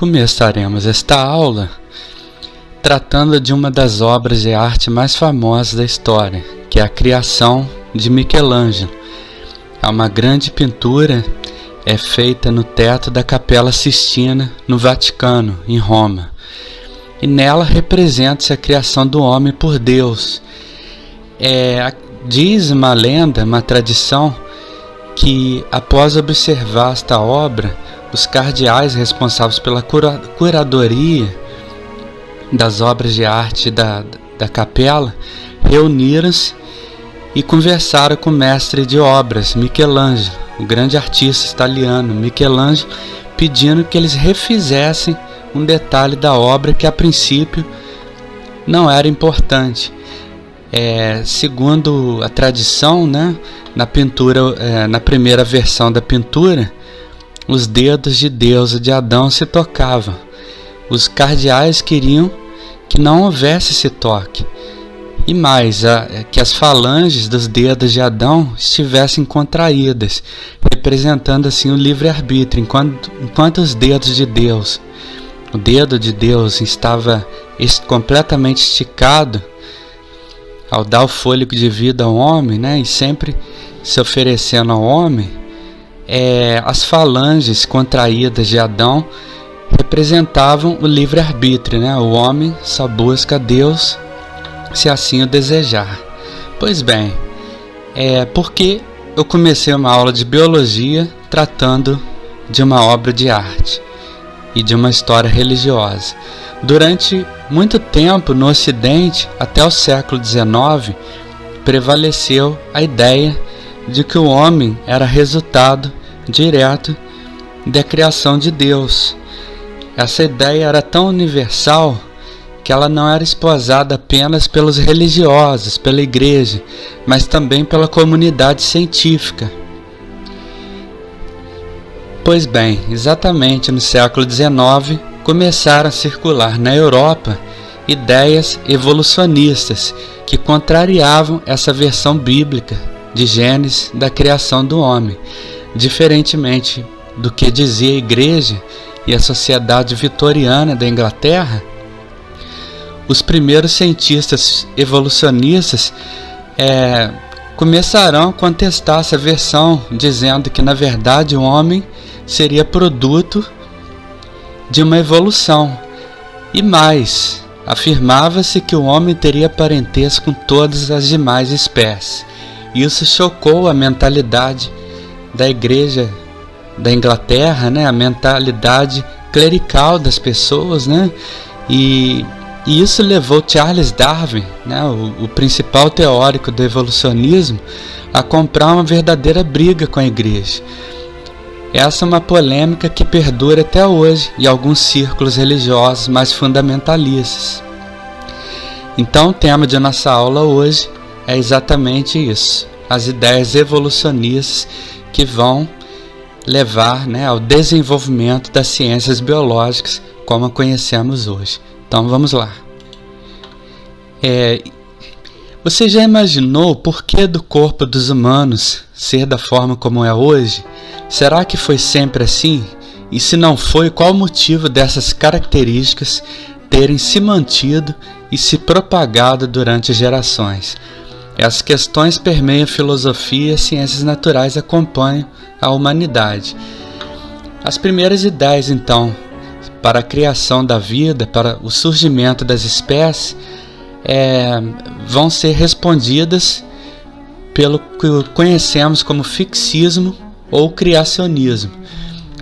Começaremos esta aula tratando de uma das obras de arte mais famosas da história, que é a criação de Michelangelo. É uma grande pintura feita no teto da Capela Sistina, no Vaticano, em Roma. E nela representa-se a criação do homem por Deus. Diz uma lenda, uma tradição, que após observar esta obra, os cardeais responsáveis pela curadoria das obras de arte da capela reuniram-se e conversaram com o mestre de obras, Michelangelo, o grande artista italiano Michelangelo, pedindo que eles refizessem um detalhe da obra que a princípio não era importante. Segundo a tradição, na pintura, na primeira versão da pintura, os dedos de Deus e de Adão se tocavam. Os cardeais queriam que não houvesse esse toque. E mais, que as falanges dos dedos de Adão estivessem contraídas, representando assim o livre-arbítrio, enquanto os dedos de Deus, o dedo de Deus estava completamente esticado, ao dar o fôlego de vida ao homem, e sempre se oferecendo ao homem, as falanges contraídas de Adão representavam o livre-arbítrio, O homem só busca Deus se assim o desejar. Pois bem, porque eu comecei uma aula de biologia tratando de uma obra de arte e de uma história religiosa. Durante muito tempo no Ocidente, até o século XIX, prevaleceu a ideia de que o homem era resultado direto da criação de Deus. Essa ideia era tão universal que ela não era esposada apenas pelos religiosos, pela igreja, mas também pela comunidade científica. Pois bem, exatamente no século XIX, começaram a circular na Europa ideias evolucionistas que contrariavam essa versão bíblica de Gênesis da criação do homem. Diferentemente do que dizia a Igreja e a Sociedade Vitoriana da Inglaterra, os primeiros cientistas evolucionistas começarão a contestar essa versão, dizendo que na verdade o homem seria produto de uma evolução. E mais, afirmava-se que o homem teria parentesco com todas as demais espécies. Isso chocou a mentalidade da Igreja da Inglaterra, a mentalidade clerical das pessoas, e isso levou Charles Darwin, o principal teórico do evolucionismo, a comprar uma verdadeira briga com a Igreja. Essa é uma polêmica que perdura até hoje em alguns círculos religiosos mais fundamentalistas. Então o tema de nossa aula hoje é exatamente isso: as ideias evolucionistas que vão levar ao desenvolvimento das ciências biológicas como a conhecemos hoje. Então vamos lá. Você já imaginou o porquê do corpo dos humanos ser da forma como é hoje? Será que foi sempre assim? E se não foi, qual o motivo dessas características terem se mantido e se propagado durante gerações? Essas questões permeiam filosofia e ciências naturais, acompanham a humanidade. As primeiras ideias, então, para a criação da vida, para o surgimento das espécies, vão ser respondidas pelo que conhecemos como fixismo ou criacionismo.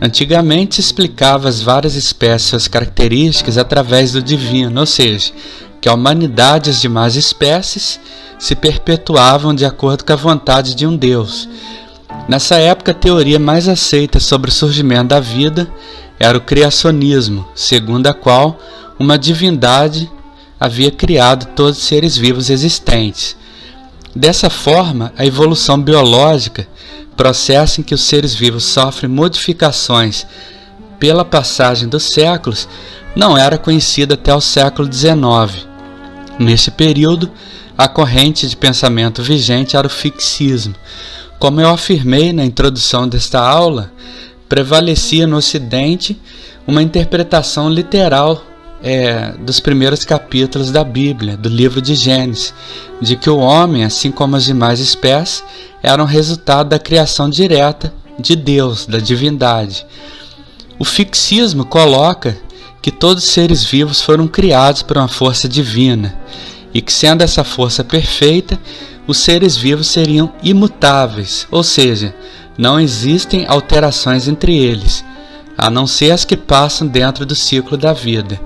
Antigamente se explicava as várias espécies, suas características, através do divino, ou seja, que a humanidade e as demais espécies se perpetuavam de acordo com a vontade de um Deus. Nessa época, a teoria mais aceita sobre o surgimento da vida era o criacionismo, segundo a qual uma divindade havia criado todos os seres vivos existentes. Dessa forma, a evolução biológica, processo em que os seres vivos sofrem modificações pela passagem dos séculos, não era conhecida até o século XIX. Neste período, a corrente de pensamento vigente era o fixismo. Como eu afirmei na introdução desta aula, prevalecia no Ocidente uma interpretação literal dos primeiros capítulos da Bíblia, do livro de Gênesis, de que o homem, assim como as demais espécies, eram resultado da criação direta de Deus, da divindade. O fixismo coloca que todos os seres vivos foram criados por uma força divina e que, sendo essa força perfeita, os seres vivos seriam imutáveis, ou seja, não existem alterações entre eles, a não ser as que passam dentro do ciclo da vida.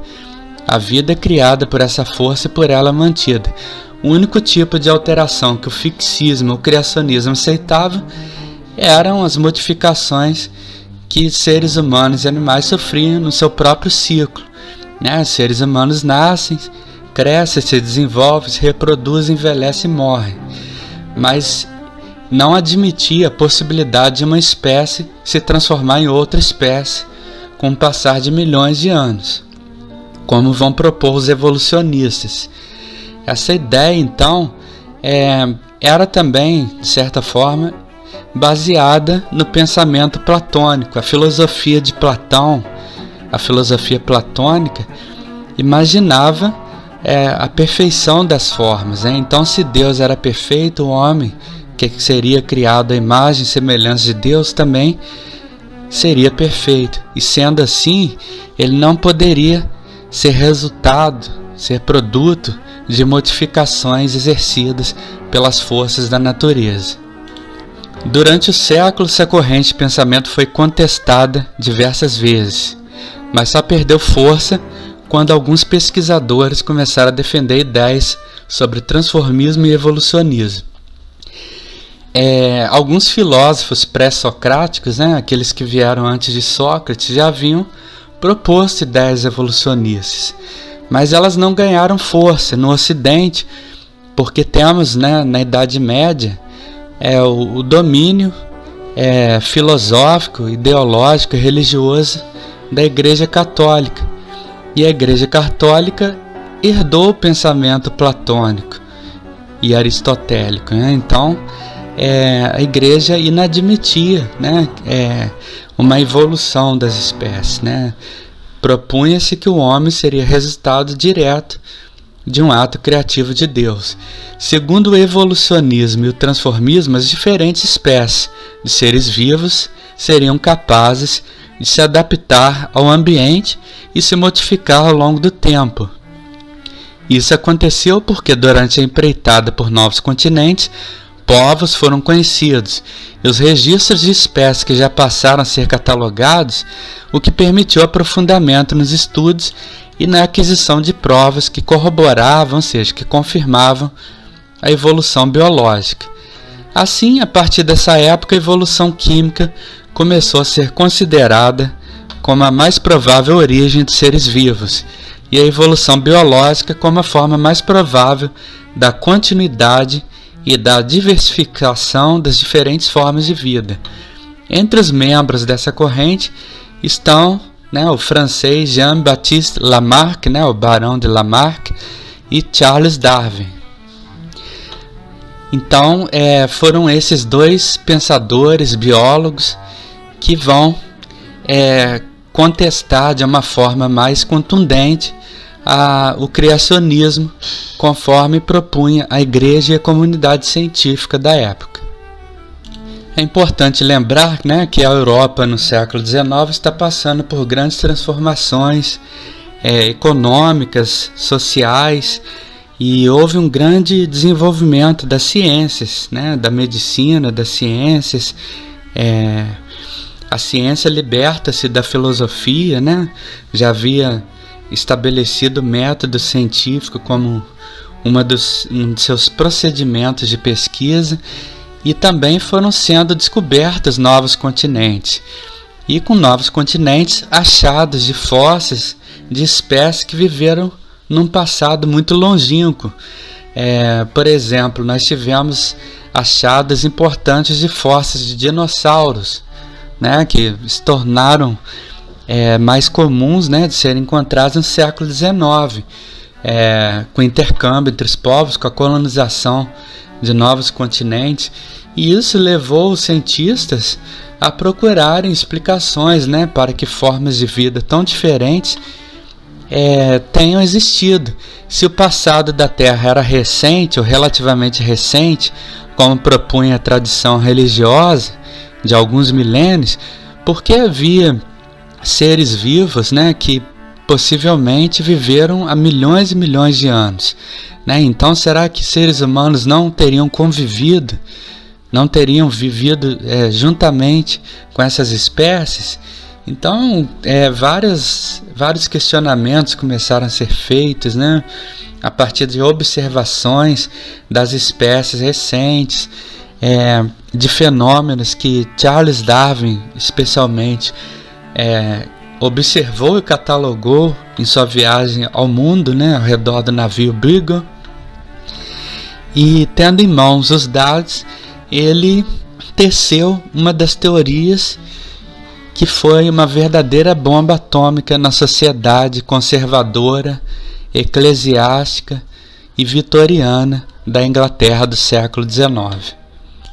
A vida é criada por essa força e por ela mantida. O único tipo de alteração que o fixismo, o criacionismo aceitava eram as modificações que seres humanos e animais sofriam no seu próprio ciclo. Os seres humanos nascem, crescem, se desenvolvem, se reproduzem, envelhecem e morrem. Mas não admitia a possibilidade de uma espécie se transformar em outra espécie com o passar de milhões de anos, como vão propor os evolucionistas. Essa ideia, então, era também, de certa forma, baseada no pensamento platônico. A filosofia de Platão, a filosofia platônica, imaginava a perfeição das formas. Então, se Deus era perfeito, o homem, que seria criado à imagem e semelhança de Deus, também seria perfeito. E sendo assim, ele não poderia ser resultado, ser produto de modificações exercidas pelas forças da natureza. Durante os séculos, essa corrente de pensamento foi contestada diversas vezes, mas só perdeu força quando alguns pesquisadores começaram a defender ideias sobre transformismo e evolucionismo. Alguns filósofos pré-socráticos, aqueles que vieram antes de Sócrates, já haviam proposto ideias evolucionistas, mas elas não ganharam força no Ocidente, porque temos, na Idade Média, o domínio filosófico, ideológico e religioso da Igreja Católica. E a Igreja Católica herdou o pensamento platônico e aristotélico. Então, a Igreja inadmitia uma evolução das espécies. Propunha-se que o homem seria resultado direto de um ato criativo de Deus. Segundo o evolucionismo e o transformismo, as diferentes espécies de seres vivos seriam capazes de se adaptar ao ambiente e se modificar ao longo do tempo. Isso aconteceu porque, durante a empreitada por novos continentes, povos foram conhecidos e os registros de espécies que já passaram a ser catalogados, o que permitiu aprofundamento nos estudos e na aquisição de provas que corroboravam, ou seja, que confirmavam a evolução biológica. Assim, a partir dessa época, a evolução química começou a ser considerada como a mais provável origem de seres vivos, e a evolução biológica como a forma mais provável da continuidade e da diversificação das diferentes formas de vida. Entre os membros dessa corrente estão o francês Jean-Baptiste Lamarck, o Barão de Lamarck, e Charles Darwin. Então, foram esses dois pensadores, biólogos, que vão contestar de uma forma mais contundente o criacionismo, conforme propunha a Igreja e a comunidade científica da época. É importante lembrar que a Europa no século XIX está passando por grandes transformações econômicas, sociais, e houve um grande desenvolvimento das ciências, da medicina, das ciências. A ciência liberta-se da filosofia, já havia estabelecido o método científico como um de seus procedimentos de pesquisa, e também foram sendo descobertos novos continentes, e com novos continentes achados de fósseis de espécies que viveram num passado muito longínquo. Por exemplo, nós tivemos achados importantes de fósseis de dinossauros, que se tornaram mais comuns de serem encontrados no século XIX, com o intercâmbio entre os povos, com a colonização de novos continentes, e isso levou os cientistas a procurarem explicações, né, para que formas de vida tão diferentes tenham existido. Se o passado da Terra era recente ou relativamente recente, como propunha a tradição religiosa de alguns milênios, por que havia seres vivos, né, que possivelmente viveram há milhões e milhões de anos, né? Então, será que seres humanos não teriam convivido, não teriam vivido juntamente com essas espécies? Então, vários questionamentos começaram a ser feitos, né, a partir de observações das espécies recentes, de fenômenos que Charles Darwin, especialmente, observou e catalogou em sua viagem ao mundo, né, ao redor do navio Beagle. E, tendo em mãos os dados, ele teceu uma das teorias que foi uma verdadeira bomba atômica na sociedade conservadora, eclesiástica e vitoriana da Inglaterra do século XIX.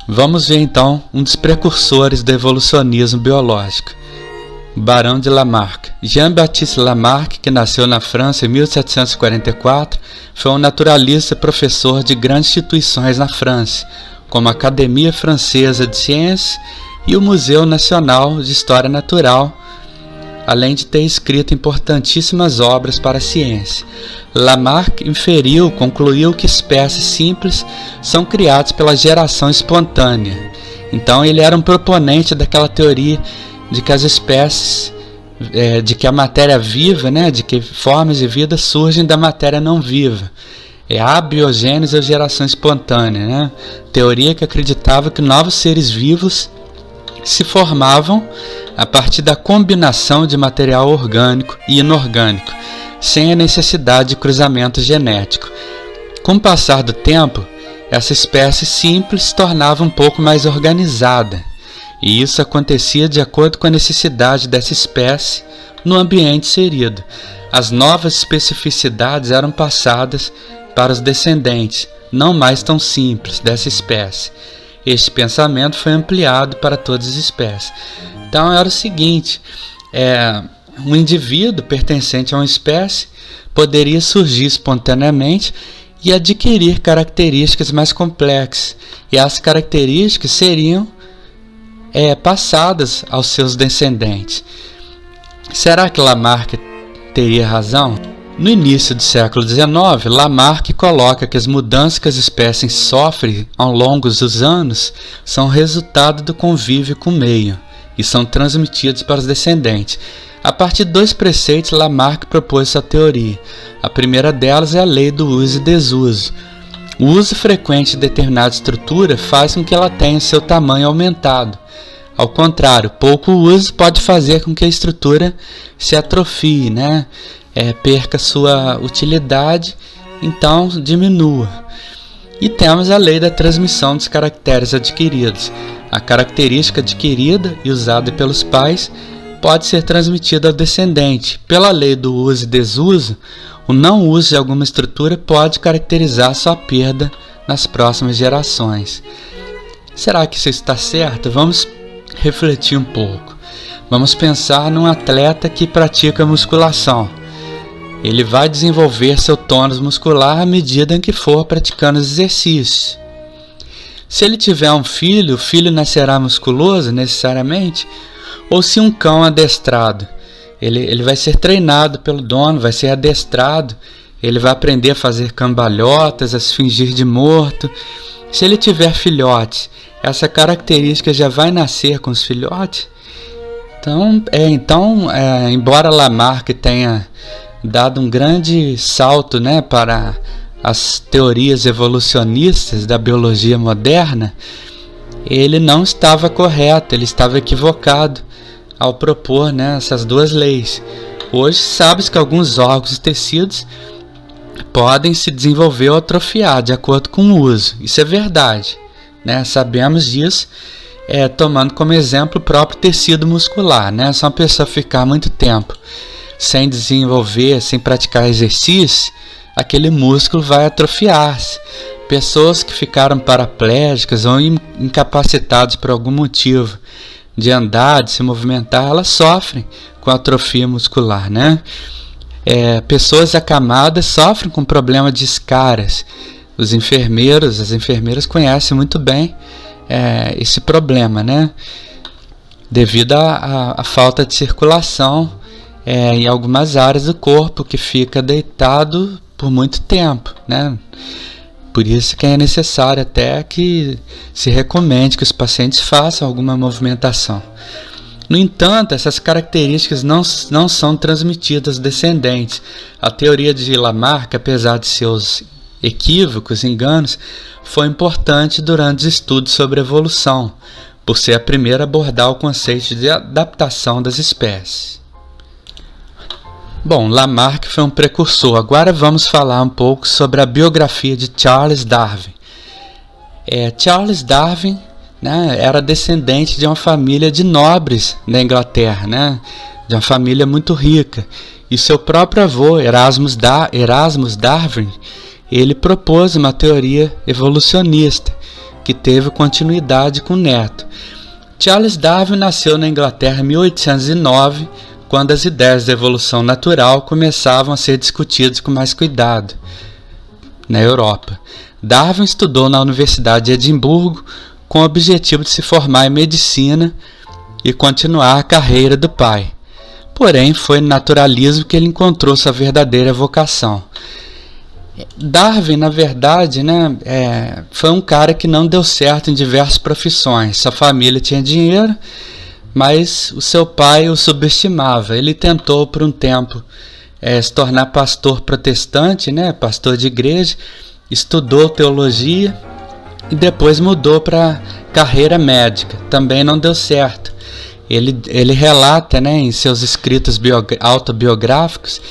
Vamos ver então um dos precursores do evolucionismo biológico, Barão de Lamarck. Jean-Baptiste Lamarck, que nasceu na França em 1744, foi um naturalista e professor de grandes instituições na França, como a Academia Francesa de Ciências e o Museu Nacional de História Natural, além de ter escrito importantíssimas obras para a ciência. Lamarck concluiu que espécies simples são criadas pela geração espontânea. Então ele era um proponente daquela teoria de que as espécies, de que a matéria viva, né, de que formas de vida surgem da matéria não viva. É a abiogênese ou geração espontânea, né? Teoria que acreditava que novos seres vivos se formavam a partir da combinação de material orgânico e inorgânico, sem a necessidade de cruzamento genético. Com o passar do tempo, essa espécie simples se tornava um pouco mais organizada, e isso acontecia de acordo com a necessidade dessa espécie no ambiente inserido. As novas especificidades eram passadas para os descendentes, não mais tão simples, dessa espécie. Este pensamento foi ampliado para todas as espécies. Então era o seguinte, um indivíduo pertencente a uma espécie poderia surgir espontaneamente e adquirir características mais complexas, e as características seriam passadas aos seus descendentes. Será que Lamarck teria razão? No início do século XIX, Lamarck coloca que as mudanças que as espécies sofrem ao longo dos anos são resultado do convívio com o meio e são transmitidos para os descendentes. A partir de 2 preceitos, Lamarck propôs essa teoria. A primeira delas é a lei do uso e desuso. O uso frequente de determinada estrutura faz com que ela tenha seu tamanho aumentado. Ao contrário, pouco uso pode fazer com que a estrutura se atrofie, né? Perca sua utilidade, então diminua. E temos a lei da transmissão dos caracteres adquiridos. A característica adquirida e usada pelos pais pode ser transmitida ao descendente. Pela lei do uso e desuso, o não uso de alguma estrutura pode caracterizar sua perda nas próximas gerações. Será que isso está certo? Vamos refletir um pouco. Vamos pensar num atleta que pratica musculação. Ele vai desenvolver seu tônus muscular à medida em que for praticando os exercícios. Se ele tiver um filho, o filho nascerá musculoso necessariamente? Ou se um cão adestrado, ele vai ser treinado pelo dono, vai ser adestrado, ele vai aprender a fazer cambalhotas, a se fingir de morto. Se ele tiver filhotes, essa característica já vai nascer com os filhotes? Então, embora Lamarck tenha dado um grande salto, né, para as teorias evolucionistas da biologia moderna, ele não estava correto, ele estava equivocado ao propor, né, essas 2 leis. Hoje sabe-se que alguns órgãos e tecidos podem se desenvolver ou atrofiar de acordo com o uso. Isso é verdade, né? Sabemos disso, tomando como exemplo o próprio tecido muscular, né? Se uma pessoa ficar muito tempo sem desenvolver, sem praticar exercício, aquele músculo vai atrofiar-se. Pessoas que ficaram paraplégicas ou incapacitadas por algum motivo de andar, de se movimentar, elas sofrem com atrofia muscular, né? Pessoas acamadas sofrem com problema de escaras. As enfermeiras conhecem muito bem esse problema, né? Devido à falta de circulação em algumas áreas do corpo, que fica deitado por muito tempo, né? Por isso que é necessário até que se recomende que os pacientes façam alguma movimentação. No entanto, essas características não são transmitidas aos descendentes. A teoria de Lamarck, apesar de seus equívocos, enganos, foi importante durante os estudos sobre evolução, por ser a primeira a abordar o conceito de adaptação das espécies. Bom, Lamarck foi um precursor. Agora vamos falar um pouco sobre a biografia de Charles Darwin. Charles Darwin, né, era descendente de uma família de nobres da Inglaterra, né, de uma família muito rica. E seu próprio avô, Erasmus Darwin, ele propôs uma teoria evolucionista que teve continuidade com o neto. Charles Darwin nasceu na Inglaterra em 1809, quando as ideias da evolução natural começavam a ser discutidas com mais cuidado na Europa. Darwin estudou na Universidade de Edimburgo com o objetivo de se formar em medicina e continuar a carreira do pai. Porém, foi no naturalismo que ele encontrou sua verdadeira vocação. Darwin, na verdade, foi um cara que não deu certo em diversas profissões. Sua família tinha dinheiro, mas o seu pai o subestimava. Ele tentou por um tempo se tornar pastor protestante, pastor de igreja, estudou teologia e depois mudou para carreira médica. Também não deu certo. Ele relata em seus escritos autobiográficos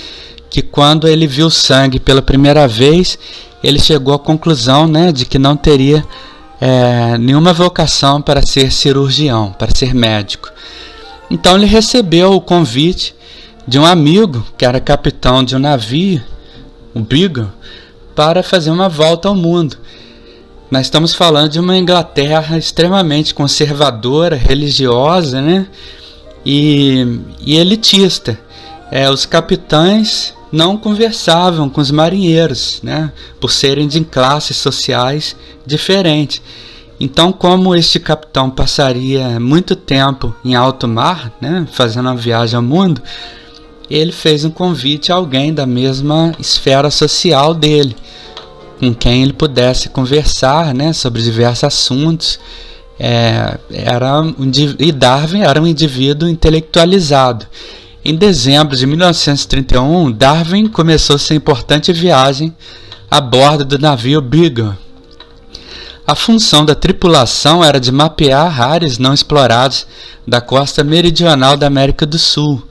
que quando ele viu sangue pela primeira vez, ele chegou à conclusão de que não teria nenhuma vocação para ser cirurgião, para ser médico. Então ele recebeu o convite de um amigo que era capitão de um navio, o Beagle, para fazer uma volta ao mundo. Nós estamos falando de uma Inglaterra extremamente conservadora, religiosa, e elitista. Os capitães não conversavam com os marinheiros, por serem de classes sociais diferentes. Então, como este capitão passaria muito tempo em alto mar, fazendo uma viagem ao mundo, ele fez um convite a alguém da mesma esfera social dele, com quem ele pudesse conversar sobre diversos assuntos. E Darwin era um indivíduo intelectualizado. Em dezembro de 1931, Darwin começou sua importante viagem a bordo do navio Beagle. A função da tripulação era de mapear áreas não exploradas da costa meridional da América do Sul.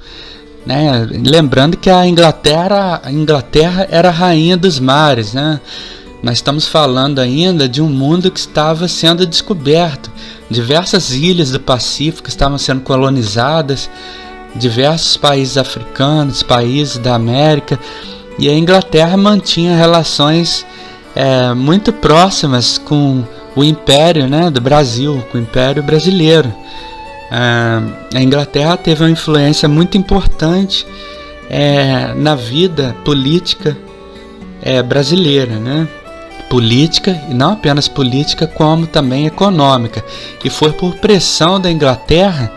Lembrando que a Inglaterra era a rainha dos mares. Nós estamos falando ainda de um mundo que estava sendo descoberto. Diversas ilhas do Pacífico estavam sendo colonizadas, diversos países africanos, países da América, e a Inglaterra mantinha relações muito próximas com o Império do Brasil, com o Império Brasileiro. A Inglaterra teve uma influência muito importante na vida política brasileira, política, e não apenas política, como também econômica. E foi por pressão da Inglaterra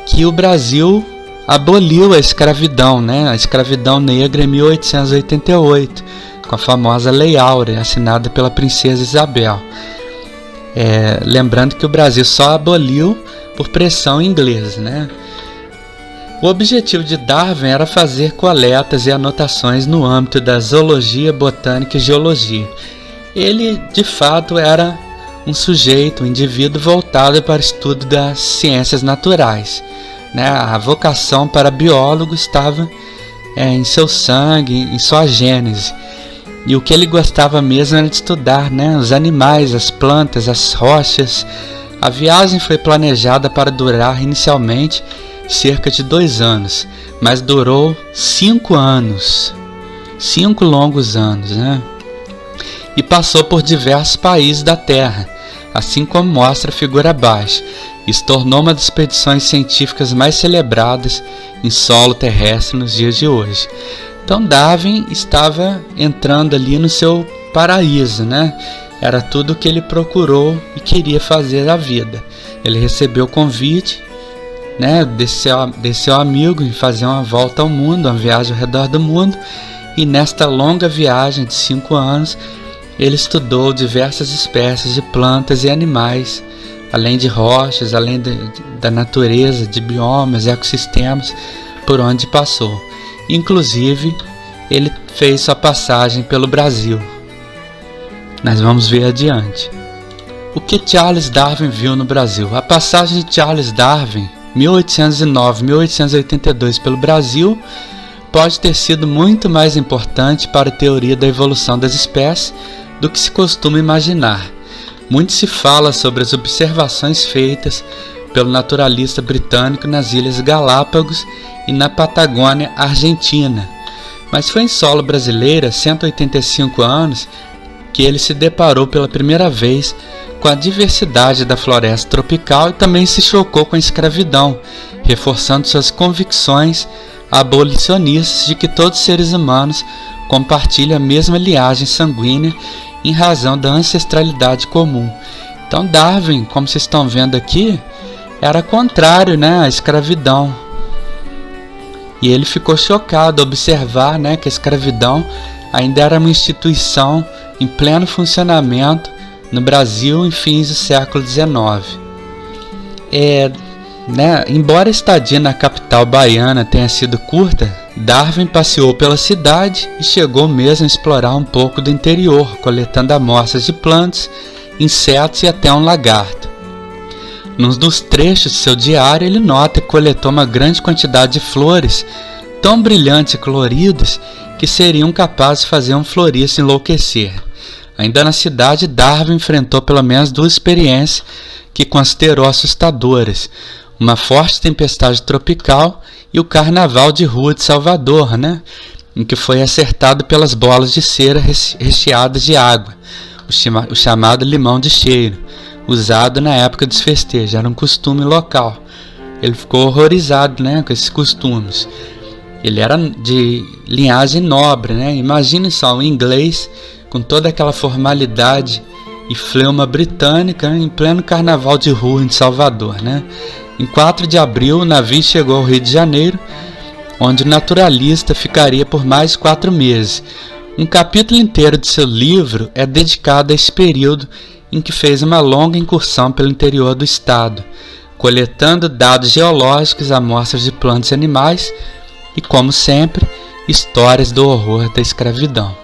que o Brasil aboliu a escravidão, a escravidão negra em 1888, com a famosa Lei Áurea, assinada pela princesa Isabel. Lembrando que o Brasil só aboliu por pressão inglesa. O objetivo de Darwin era fazer coletas e anotações no âmbito da zoologia, botânica e geologia. Ele, de fato, era um indivíduo voltado para o estudo das ciências naturais. A vocação para biólogo estava em seu sangue, em sua gênese. E o que ele gostava mesmo era de estudar os animais, as plantas, as rochas. A viagem foi planejada para durar inicialmente cerca de 2 anos, mas durou 5 anos, 5 longos anos, e passou por diversos países da Terra. assim como mostra a figura abaixo. Isso tornou uma das expedições científicas mais celebradas em solo terrestre nos dias de hoje. Então Darwin estava entrando ali no seu paraíso, né? Era tudo o que ele procurou e queria fazer da vida. Ele recebeu o convite, né, desse seu amigo em fazer uma volta ao mundo, uma viagem ao redor do mundo, e nesta longa viagem de 5 anos, ele estudou diversas espécies de plantas e animais, além de rochas, além da natureza, de biomas, ecossistemas, por onde passou. Inclusive, ele fez sua passagem pelo Brasil. Nós vamos ver adiante. O que Charles Darwin viu no Brasil? A passagem de Charles Darwin, 1809-1882, pelo Brasil, pode ter sido muito mais importante para a teoria da evolução das espécies do que se costuma imaginar. Muito se fala sobre as observações feitas pelo naturalista britânico nas Ilhas Galápagos e na Patagônia Argentina, mas foi em solo brasileiro, há 185 anos, que ele se deparou pela primeira vez com a diversidade da floresta tropical e também se chocou com a escravidão, reforçando suas convicções abolicionistas de que todos os seres humanos compartilham a mesma linhagem sanguínea em razão da ancestralidade comum. Então Darwin, como vocês estão vendo aqui, era contrário, né, à escravidão. E ele ficou chocado ao observar, né, que a escravidão ainda era uma instituição em pleno funcionamento no Brasil em fins do século XIX. Embora a estadia na capital baiana tenha sido curta, Darwin passeou pela cidade e chegou mesmo a explorar um pouco do interior, coletando amostras de plantas, insetos e até um lagarto. Num dos trechos de seu diário, ele nota que coletou uma grande quantidade de flores, tão brilhantes e coloridas que seriam capazes de fazer um florista enlouquecer. Ainda na cidade, Darwin enfrentou pelo menos 2 experiências que considerou assustadoras: uma forte tempestade tropical e o Carnaval de Rua de Salvador, né, em que foi acertado pelas bolas de cera recheadas de água, o chamado limão de cheiro, usado na época dos festejos. Era um costume local. Ele ficou horrorizado, né, com esses costumes. Ele era de linhagem nobre, né? Imagine só, um inglês com toda aquela formalidade e fleuma britânica, né, em pleno carnaval de rua em Salvador, né? Em 4 de abril, o navio chegou ao Rio de Janeiro, onde o naturalista ficaria por mais 4 meses. Um capítulo inteiro de seu livro é dedicado a esse período em que fez uma longa incursão pelo interior do estado, coletando dados geológicos, amostras de plantas e animais e, como sempre, histórias do horror da escravidão.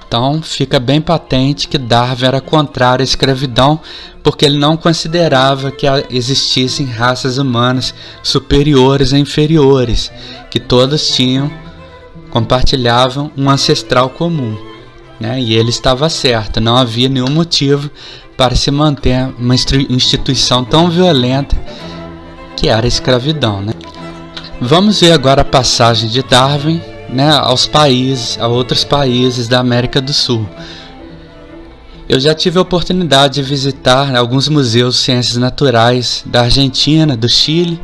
Então fica bem patente que Darwin era contrário à escravidão, porque ele não considerava que existissem raças humanas superiores ou inferiores, que todas compartilhavam um ancestral comum, né? E ele estava certo, não havia nenhum motivo para se manter uma instituição tão violenta que era a escravidão, né? Vamos ver agora a passagem de Darwin, né, a outros países da América do Sul. Eu já tive a oportunidade de visitar alguns museus de ciências naturais da Argentina, do Chile,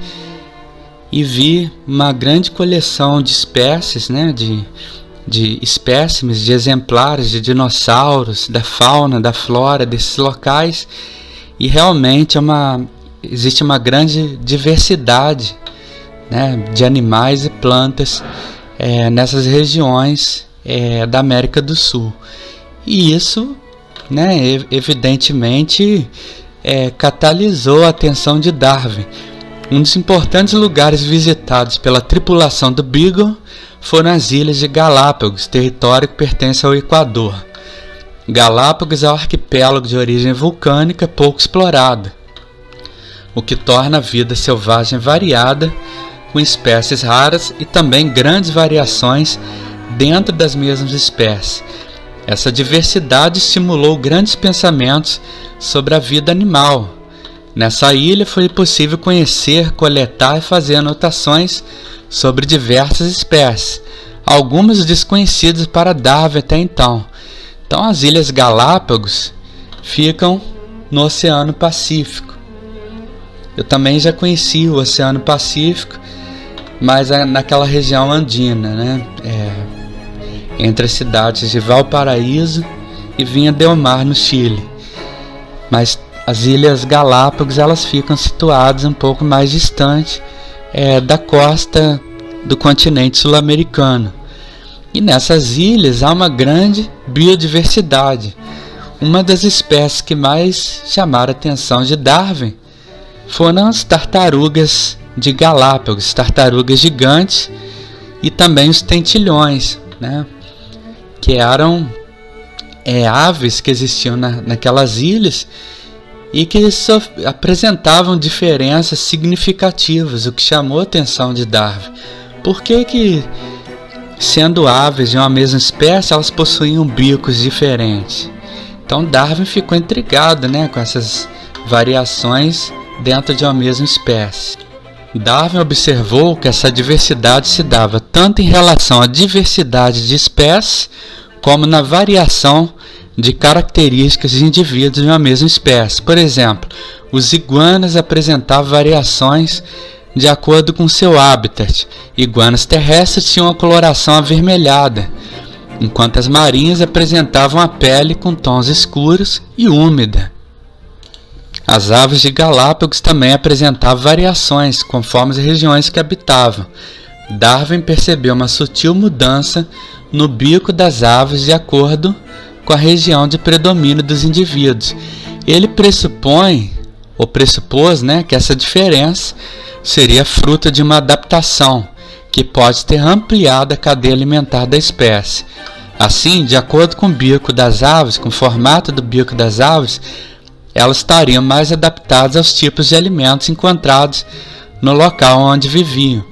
e vi uma grande coleção de espécies, né, de espécimes, de exemplares de dinossauros, da fauna, da flora desses locais, e realmente existe uma grande diversidade, né, de animais e plantas nessas regiões da América do Sul. E isso, né, evidentemente catalisou a atenção de Darwin. Um dos importantes lugares visitados pela tripulação do Beagle foram as Ilhas de Galápagos, território que pertence ao Equador. Galápagos é um arquipélago de origem vulcânica pouco explorado, o que torna a vida selvagem variada, com espécies raras e também grandes variações dentro das mesmas espécies. Essa diversidade estimulou grandes pensamentos sobre a vida animal. Nessa ilha foi possível conhecer, coletar e fazer anotações sobre diversas espécies, algumas desconhecidas para Darwin até então. Então as Ilhas Galápagos ficam no Oceano Pacífico. Eu também já conheci o Oceano Pacífico, mas naquela região andina, né? Entre as cidades de Valparaíso e Vinha del Mar, no Chile. Mas as Ilhas Galápagos, elas ficam situadas um pouco mais distante da costa do continente sul-americano. E nessas ilhas há uma grande biodiversidade. Uma das espécies que mais chamaram a atenção de Darwin foram as tartarugas de Galápagos, tartarugas gigantes, e também os tentilhões, né? Que eram aves que existiam naquelas ilhas e que apresentavam diferenças significativas, o que chamou a atenção de Darwin. Por que, sendo aves de uma mesma espécie, elas possuíam bicos diferentes? Então Darwin ficou intrigado, né, com essas variações dentro de uma mesma espécie. Darwin observou que essa diversidade se dava tanto em relação à diversidade de espécies, como na variação de características de indivíduos de uma mesma espécie. Por exemplo, os iguanas apresentavam variações de acordo com seu habitat. Iguanas terrestres tinham uma coloração avermelhada, enquanto as marinhas apresentavam a pele com tons escuros e úmida. As aves de Galápagos também apresentavam variações conforme as regiões que habitavam. Darwin percebeu uma sutil mudança no bico das aves de acordo com a região de predomínio dos indivíduos. Ele pressupôs, né, que essa diferença seria fruto de uma adaptação que pode ter ampliado a cadeia alimentar da espécie. Assim, de acordo com o bico das aves, com o formato do bico das aves, elas estariam mais adaptadas aos tipos de alimentos encontrados no local onde viviam.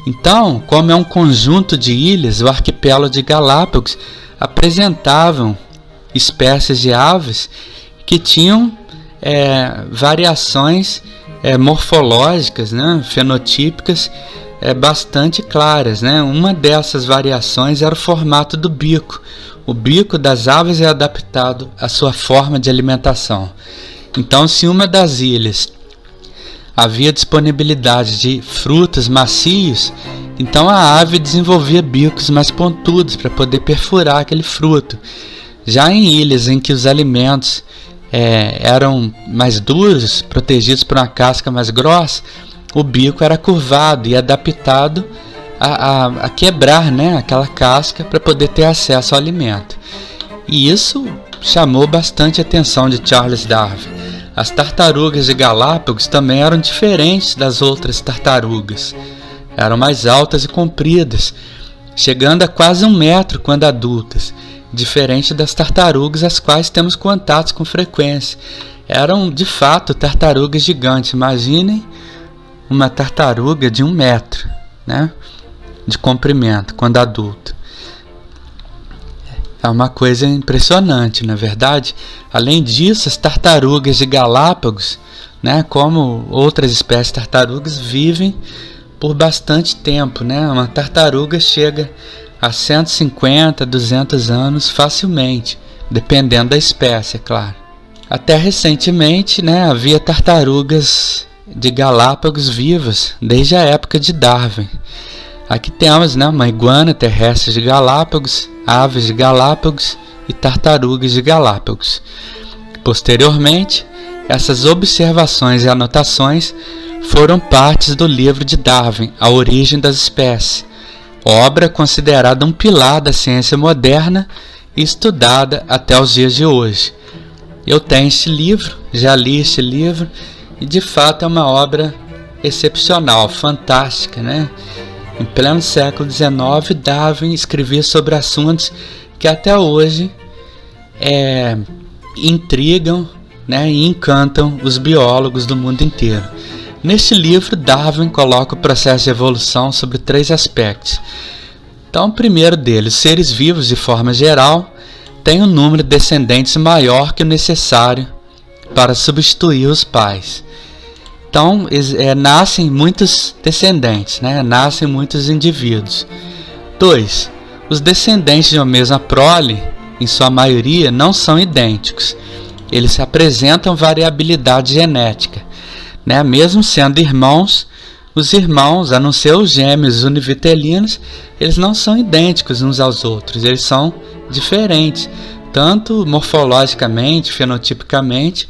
Então, como é um conjunto de ilhas, o arquipélago de Galápagos apresentavam espécies de aves que tinham variações morfológicas, né, fenotípicas, bastante claras, né? Uma dessas variações era o formato do bico. O bico das aves é adaptado à sua forma de alimentação. Então, se uma das ilhas havia disponibilidade de frutos macios, então a ave desenvolvia bicos mais pontudos para poder perfurar aquele fruto. Já em ilhas em que os alimentos eram mais duros, protegidos por uma casca mais grossa, o bico era curvado e adaptado a quebrar, né, aquela casca para poder ter acesso ao alimento. E isso chamou bastante a atenção de Charles Darwin. As tartarugas de Galápagos também eram diferentes das outras tartarugas. Eram mais altas e compridas, chegando a quase 1 metro quando adultas, diferente das tartarugas às quais temos contatos com frequência. Eram, de fato, tartarugas gigantes. Imaginem uma tartaruga de 1 metro, né, de comprimento quando adulta. É uma coisa impressionante, na verdade. Além disso, as tartarugas de Galápagos, né, como outras espécies de tartarugas, vivem por bastante tempo, né? Uma tartaruga chega a 150, 200 anos facilmente, dependendo da espécie, é claro. Até recentemente, né, havia tartarugas de Galápagos vivas desde a época de Darwin. Aqui temos, né, uma iguana terrestre de Galápagos, aves de Galápagos e tartarugas de Galápagos. Posteriormente, essas observações e anotações foram partes do livro de Darwin, A Origem das Espécies, obra considerada um pilar da ciência moderna e estudada até os dias de hoje. Eu tenho este livro, já li este livro, e de fato é uma obra excepcional, fantástica, né? Em pleno século XIX, Darwin escrevia sobre assuntos que até hoje intrigam, né, e encantam os biólogos do mundo inteiro. Neste livro, Darwin coloca o processo de evolução sobre 3 aspectos. Então, o primeiro deles, seres vivos de forma geral têm um número de descendentes maior que o necessário para substituir os pais. Então, nascem muitos descendentes, né? Nascem muitos indivíduos. 2. Os descendentes de uma mesma prole, em sua maioria, não são idênticos. eles apresentam variabilidade genética, né? Mesmo sendo irmãos, os irmãos, a não ser os gêmeos univitelinos, eles não são idênticos uns aos outros, eles são diferentes, tanto morfologicamente, fenotipicamente,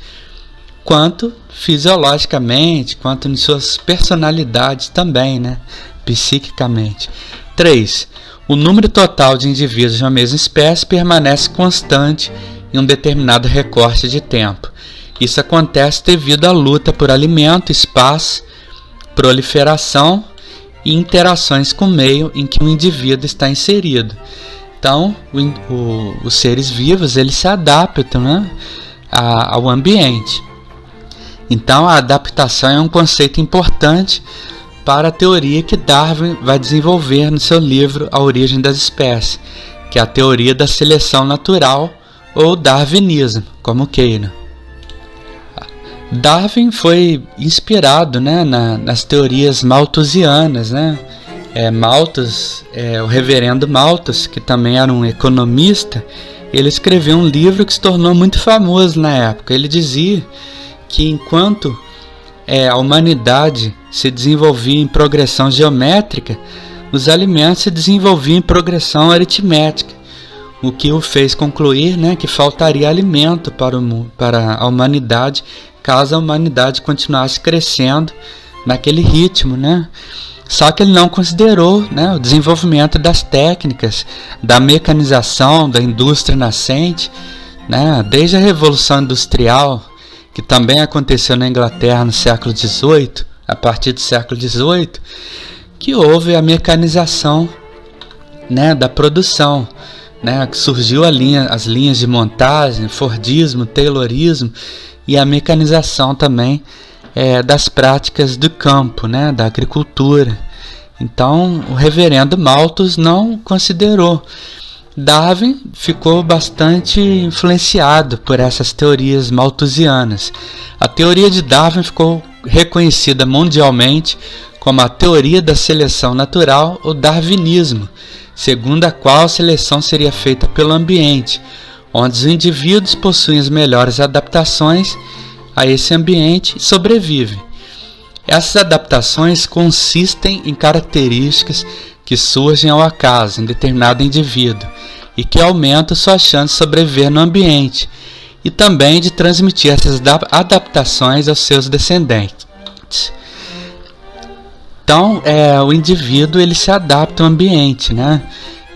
quanto fisiologicamente, quanto em suas personalidades também, né? Psiquicamente. 3. O número total de indivíduos de uma mesma espécie permanece constante em um determinado recorte de tempo. Isso acontece devido à luta por alimento, espaço, proliferação e interações com o meio em que o indivíduo está inserido. Então, os seres vivos, eles se adaptam, né, ao ambiente. Então, a adaptação é um conceito importante para a teoria que Darwin vai desenvolver no seu livro A Origem das Espécies, que é a teoria da seleção natural ou darwinismo, como queira. Darwin foi inspirado, né, nas teorias malthusianas, né? Malthus, o reverendo Malthus, que também era um economista, ele escreveu um livro que se tornou muito famoso na época. Ele dizia que enquanto a humanidade se desenvolvia em progressão geométrica, os alimentos se desenvolviam em progressão aritmética, o que o fez concluir, né, que faltaria alimento para a humanidade caso a humanidade continuasse crescendo naquele ritmo, né? Só que ele não considerou, né, o desenvolvimento das técnicas, da mecanização, da indústria nascente, né, desde a Revolução Industrial, que também aconteceu na Inglaterra no século XVIII, a partir do século XVIII, que houve a mecanização, né, da produção, né, que surgiu as linhas de montagem, Fordismo, Taylorismo, e a mecanização também das práticas do campo, né, da agricultura. Então, o reverendo Malthus não considerou. Darwin ficou bastante influenciado por essas teorias malthusianas. A teoria de Darwin ficou reconhecida mundialmente como a teoria da seleção natural ou darwinismo, segundo a qual a seleção seria feita pelo ambiente, onde os indivíduos possuem as melhores adaptações a esse ambiente e sobrevivem. Essas adaptações consistem em características que surgem ao acaso em determinado indivíduo e que aumentam sua chance de sobreviver no ambiente e também de transmitir essas adaptações aos seus descendentes. Então, o indivíduo ele se adapta ao ambiente, né?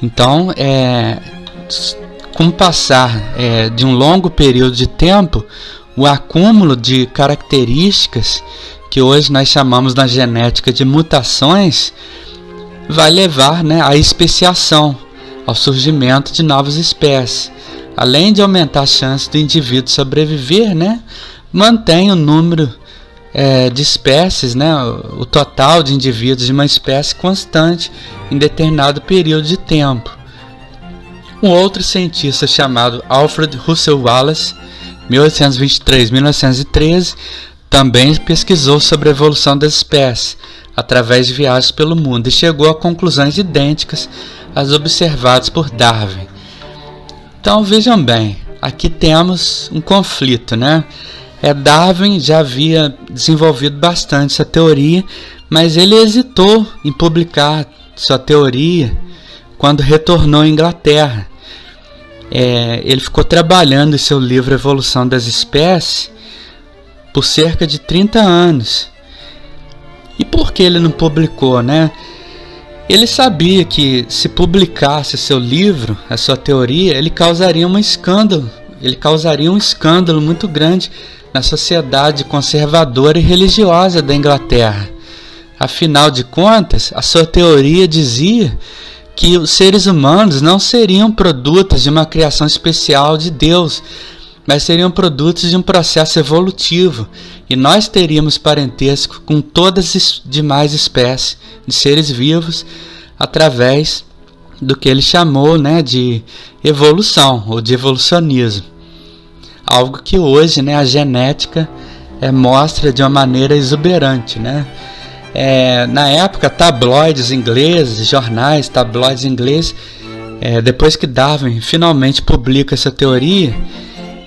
Então, com o passar de um longo período de tempo, o acúmulo de características que hoje nós chamamos na genética de mutações vai levar, né, à especiação, ao surgimento de novas espécies. Além de aumentar a chance do indivíduo sobreviver, né, mantém o número de espécies, né, o total de indivíduos de uma espécie constante em determinado período de tempo. Um outro cientista chamado Alfred Russel Wallace, 1823-1913, também pesquisou sobre a evolução das espécies através de viagens pelo mundo e chegou a conclusões idênticas às observadas por Darwin. Então vejam bem, aqui temos um conflito, né? Darwin já havia desenvolvido bastante essa teoria, mas ele hesitou em publicar sua teoria quando retornou à Inglaterra. Ele ficou trabalhando em seu livro Evolução das Espécies por cerca de 30 anos. E por que ele não publicou, né? Ele sabia que se publicasse seu livro, a sua teoria, ele causaria um escândalo muito grande na sociedade conservadora e religiosa da Inglaterra. Afinal de contas, a sua teoria dizia que os seres humanos não seriam produtos de uma criação especial de Deus, mas seriam produtos de um processo evolutivo, e nós teríamos parentesco com todas as demais espécies de seres vivos através do que ele chamou, né, de evolução ou de evolucionismo. Algo que hoje, né, a genética mostra de uma maneira exuberante, né? Na época, tabloides ingleses, jornais, tabloides ingleses, depois que Darwin finalmente publica essa teoria,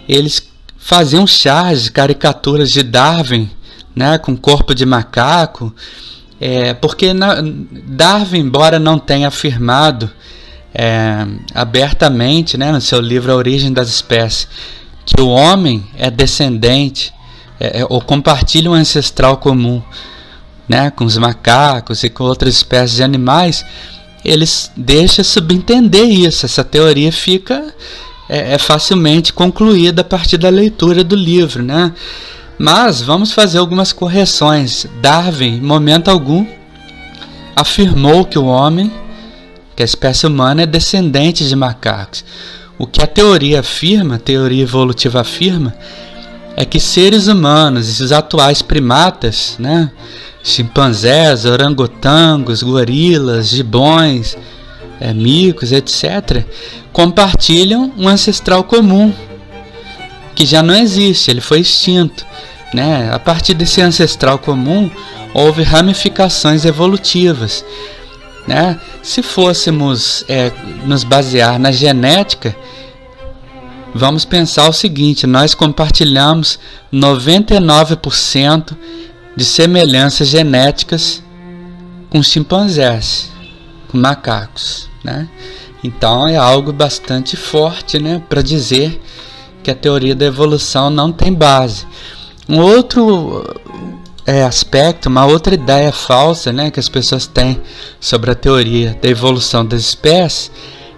eles faziam charges, caricaturas de Darwin, né, com corpo de macaco, porque Darwin, embora não tenha afirmado abertamente, né, no seu livro A Origem das Espécies, que o homem é descendente ou compartilha um ancestral comum, né, com os macacos e com outras espécies de animais, eles deixam subentender isso. Essa teoria fica facilmente concluída a partir da leitura do livro, né? Mas vamos fazer algumas correções. Darwin, em momento algum, afirmou que o homem, que a espécie humana, é descendente de macacos. O que a teoria afirma, a teoria evolutiva afirma, é que seres humanos e os atuais primatas, né, chimpanzés, orangotangos, gorilas, gibões, micos, etc., compartilham um ancestral comum que já não existe, ele foi extinto, né? A partir desse ancestral comum houve ramificações evolutivas, né? Se fôssemos nos basear na genética, vamos pensar o seguinte: nós compartilhamos 99% de semelhanças genéticas com chimpanzés, com macacos, né? Então é algo bastante forte, né, para dizer que a teoria da evolução não tem base. Um outro aspecto, uma outra ideia falsa, né, que as pessoas têm sobre a teoria da evolução das espécies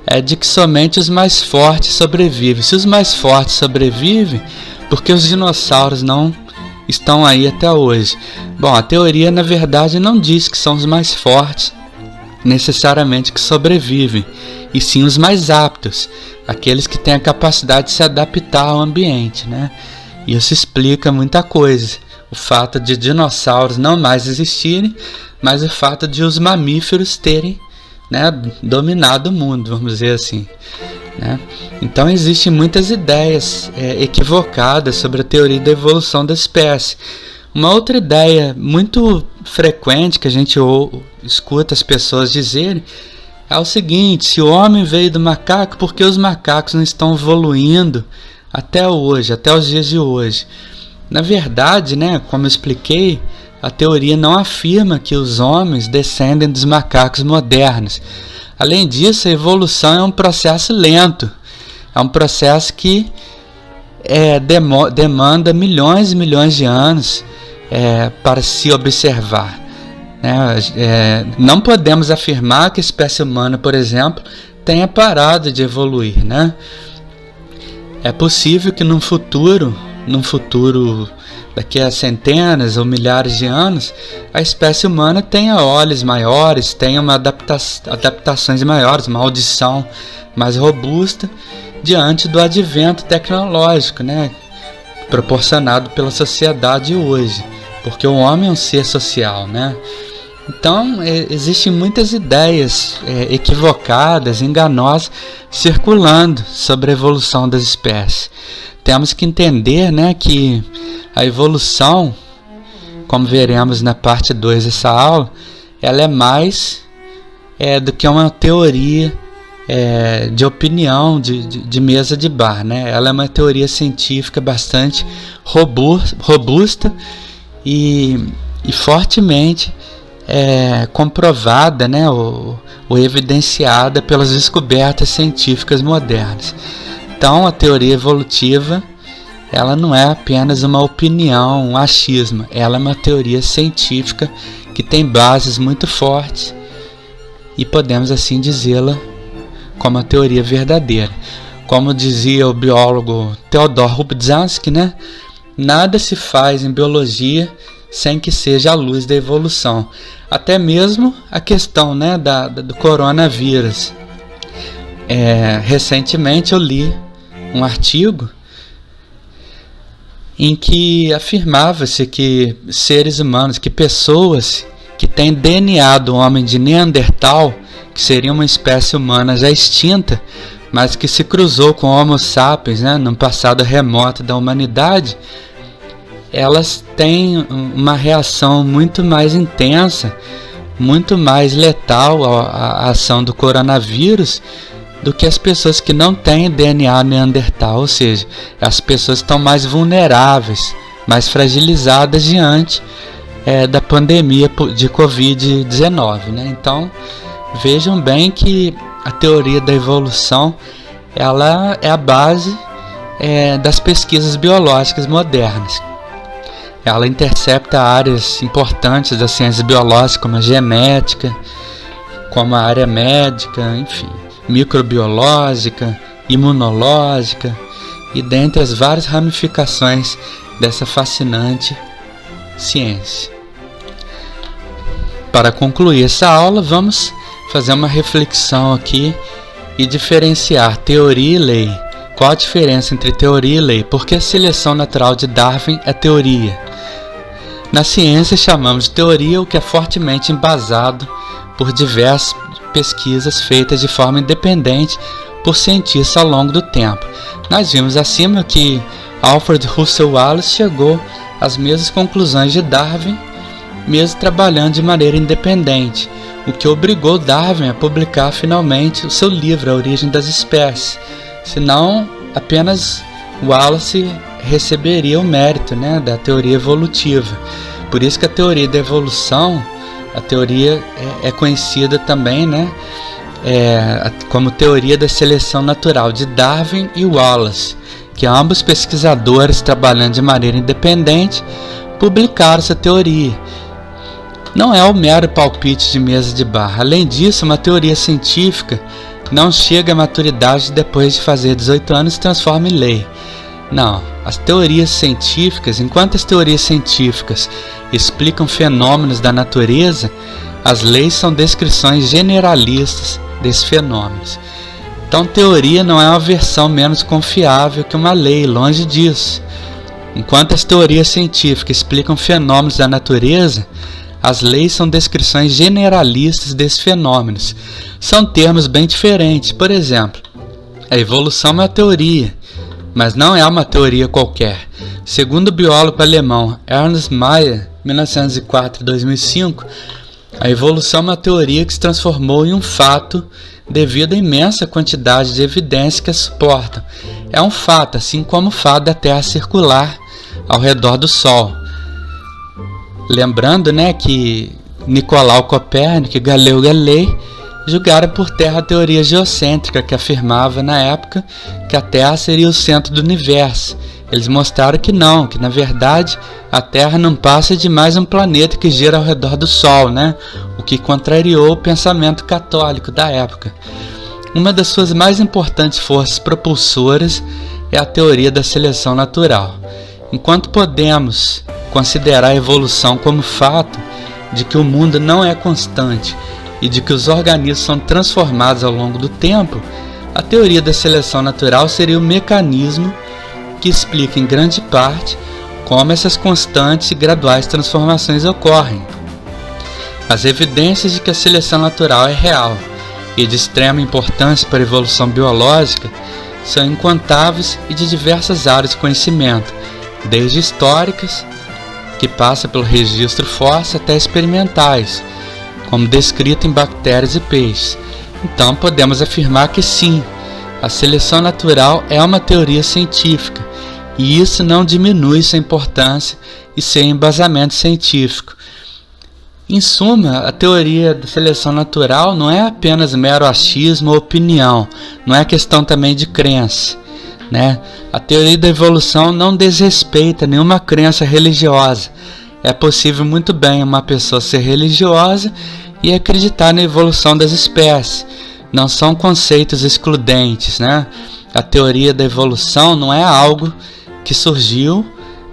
é de que somente os mais fortes sobrevivem. Se os mais fortes sobrevivem, porque os dinossauros não estão aí até hoje? Bom, a teoria na verdade não diz que são os mais fortes necessariamente que sobrevivem, e sim os mais aptos, aqueles que têm a capacidade de se adaptar ao ambiente, né? E isso explica muita coisa. O fato de dinossauros não mais existirem, mas o fato de os mamíferos terem, né, dominado o mundo, vamos dizer assim, né? Então existem muitas ideias equivocadas sobre a teoria da evolução da espécie. Uma outra ideia muito frequente que a gente escuta as pessoas dizerem é o seguinte: se o homem veio do macaco, por que os macacos não estão evoluindo até hoje, até os dias de hoje? Na verdade, né, como eu expliquei, a teoria não afirma que os homens descendem dos macacos modernos. Além disso, a evolução é um processo lento, é um processo que demanda milhões e milhões de anos para se observar, né? Não podemos afirmar que a espécie humana, por exemplo, tenha parado de evoluir, né? É possível que num futuro daqui a centenas ou milhares de anos, a espécie humana tenha olhos maiores, tenha adaptações maiores, uma audição mais robusta diante do advento tecnológico, né, proporcionado pela sociedade hoje, porque o homem é um ser social, né? Então existem muitas ideias equivocadas, enganosas, circulando sobre a evolução das espécies. Temos que entender, né, que a evolução, como veremos na parte 2 dessa aula, ela é mais do que uma teoria de opinião de mesa de bar, né? Ela é uma teoria científica bastante robusta e fortemente comprovada, né, ou evidenciada pelas descobertas científicas modernas. Então a teoria evolutiva, ela não é apenas uma opinião, um achismo, ela é uma teoria científica que tem bases muito fortes e podemos assim dizê-la como a teoria verdadeira. Como dizia o biólogo Theodor Rubczynski, né, nada se faz em biologia sem que seja a luz da evolução. Até mesmo a questão, né, do coronavírus. Recentemente eu li um artigo em que afirmava-se que seres humanos, que pessoas que têm DNA do homem de Neandertal, que seria uma espécie humana já extinta, mas que se cruzou com Homo sapiens, né, num passado remoto da humanidade, elas têm uma reação muito mais intensa, muito mais letal à ação do coronavírus do que as pessoas que não têm DNA neandertal, ou seja, as pessoas estão mais vulneráveis, mais fragilizadas diante da pandemia de Covid-19, né? Então, vejam bem que a teoria da evolução ela é a base das pesquisas biológicas modernas. Ela intercepta áreas importantes das ciências biológicas, como a genética, como a área médica, enfim, microbiológica, imunológica, e dentre as várias ramificações dessa fascinante ciência. Para concluir essa aula, vamos fazer uma reflexão aqui e diferenciar teoria e lei. Qual a diferença entre teoria e lei? Por que a seleção natural de Darwin é teoria? Na ciência chamamos de teoria o que é fortemente embasado por diversas pesquisas feitas de forma independente por cientistas ao longo do tempo. Nós vimos acima que Alfred Russel Wallace chegou às mesmas conclusões de Darwin, mesmo trabalhando de maneira independente, o que obrigou Darwin a publicar finalmente o seu livro A Origem das Espécies. Senão, apenas Wallace receberia o mérito, né, da teoria evolutiva. Por isso que a teoria da evolução, a teoria é conhecida também, né, como teoria da seleção natural de Darwin e Wallace, que ambos pesquisadores, trabalhando de maneira independente, publicaram essa teoria. Não é um mero palpite de mesa de bar. Além disso, uma teoria científica não chega à maturidade depois de fazer 18 anos e se transforma em lei. Não, as teorias científicas, enquanto as teorias científicas explicam fenômenos da natureza, as leis são descrições generalistas desses fenômenos. Então, teoria não é uma versão menos confiável que uma lei, longe disso. Enquanto as teorias científicas explicam fenômenos da natureza, as leis são descrições generalistas desses fenômenos. São termos bem diferentes. Por exemplo, a evolução é uma teoria, mas não é uma teoria qualquer. Segundo o biólogo alemão Ernst Mayr, 1904-2005, a evolução é uma teoria que se transformou em um fato devido à imensa quantidade de evidências que a suportam. É um fato, assim como o fato da Terra circular ao redor do Sol. Lembrando, né, que Nicolau Copérnico e Galileu Galilei julgaram por terra a teoria geocêntrica, que afirmava na época que a Terra seria o centro do universo. Eles mostraram que não, que na verdade a Terra não passa de mais um planeta que gira ao redor do Sol, né? O que contrariou o pensamento católico da época. Uma das suas mais importantes forças propulsoras é a teoria da seleção natural. Enquanto podemos considerar a evolução como fato de que o mundo não é constante e de que os organismos são transformados ao longo do tempo, a teoria da seleção natural seria o mecanismo que explica em grande parte como essas constantes e graduais transformações ocorrem. As evidências de que a seleção natural é real e de extrema importância para a evolução biológica são incontáveis e de diversas áreas de conhecimento, desde históricas, que passa pelo registro fóssil, até experimentais, como descrito em bactérias e peixes. Então podemos afirmar que sim, a seleção natural é uma teoria científica, e isso não diminui sua importância e seu embasamento científico. Em suma, a teoria da seleção natural não é apenas mero achismo ou opinião, não é questão também de crença, né? A teoria da evolução não desrespeita nenhuma crença religiosa. É possível muito bem uma pessoa ser religiosa e acreditar na evolução das espécies. Não são conceitos excludentes, né? A teoria da evolução não é algo que surgiu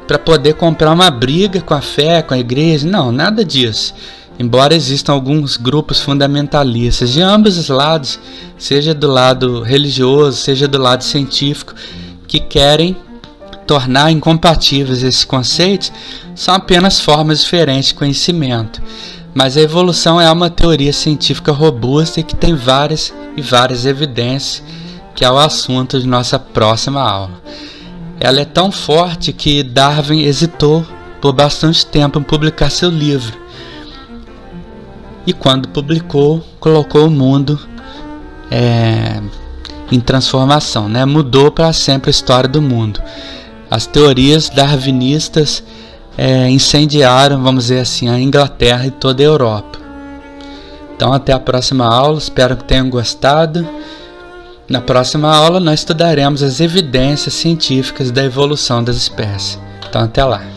para poder comprar uma briga com a fé, com a igreja. Não, nada disso. Embora existam alguns grupos fundamentalistas de ambos os lados, seja do lado religioso, seja do lado científico, que querem tornar incompatíveis esses conceitos, são apenas formas diferentes de conhecimento. Mas a evolução é uma teoria científica robusta e que tem várias e várias evidências, que é o assunto de nossa próxima aula. Ela é tão forte que Darwin hesitou por bastante tempo em publicar seu livro. E quando publicou, colocou o mundo em transformação, né? Mudou para sempre a história do mundo. As teorias darwinistas incendiaram, vamos dizer assim, a Inglaterra e toda a Europa. Então até a próxima aula, espero que tenham gostado. Na próxima aula nós estudaremos as evidências científicas da evolução das espécies. Então até lá.